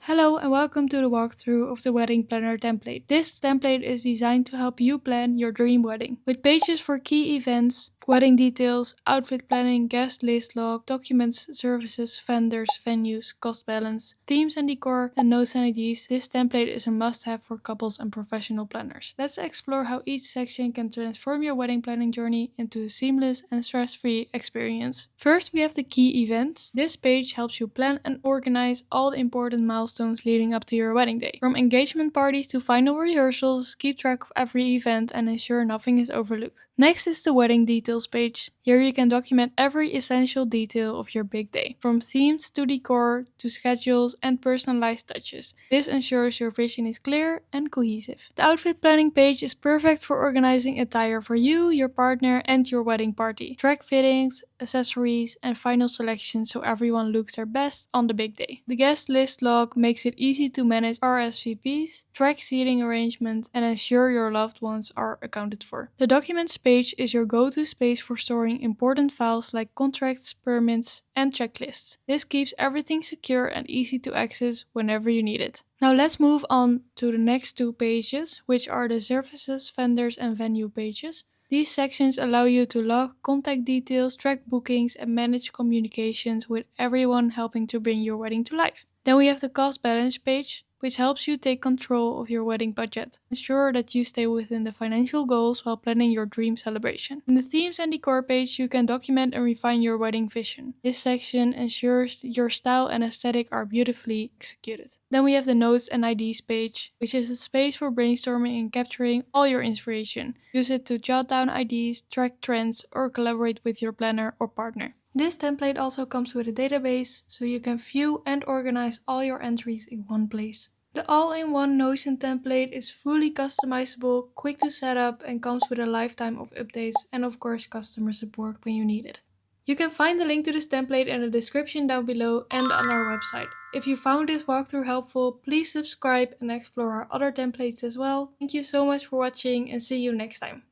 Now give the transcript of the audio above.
Hello and welcome to the walkthrough of the wedding planner template. This template is designed to help you plan your dream wedding. With pages for key events, wedding details, outfit planning, guest list log, documents, services, vendors, venues, cost balance, themes and decor, and notes and IDs, this template is a must-have for couples and professional planners. Let's explore how each section can transform your wedding planning journey into a seamless and stress-free experience. First, we have the key events. This page helps you plan and organize all the important milestones leading up to your wedding day. From engagement parties to final rehearsals, keep track of every event and ensure nothing is overlooked. Next is the wedding details page. Here you can document every essential detail of your big day, from themes to decor to schedules and personalized touches. This ensures your vision is clear and cohesive. The outfit planning page is perfect for organizing attire for you, your partner, and your wedding party. Track fittings, accessories, and final selections so everyone looks their best on the big day. The guest list log makes it easy to manage RSVPs, track seating arrangements, and ensure your loved ones are accounted for. The documents page is your go-to space for storing important files like contracts, permits, and checklists. This keeps everything secure and easy to access whenever you need it. Now let's move on to the next two pages, which are the services, vendors, and venue pages. These sections allow you to log contact details, track bookings, and manage communications with everyone helping to bring your wedding to life. Then we have the cost balance page, which helps you take control of your wedding budget. Ensure that you stay within the financial goals while planning your dream celebration. In the themes and decor page, you can document and refine your wedding vision. This section ensures your style and aesthetic are beautifully executed. Then we have the notes and IDs page, which is a space for brainstorming and capturing all your inspiration. Use it to jot down ideas, track trends, or collaborate with your planner or partner. This template also comes with a database, so you can view and organize all your entries in one place. The all-in-one Notion template is fully customizable, quick to set up, and comes with a lifetime of updates and of course customer support when you need it. You can find the link to this template in the description down below and on our website. If you found this walkthrough helpful, please subscribe and explore our other templates as well. Thank you so much for watching and see you next time.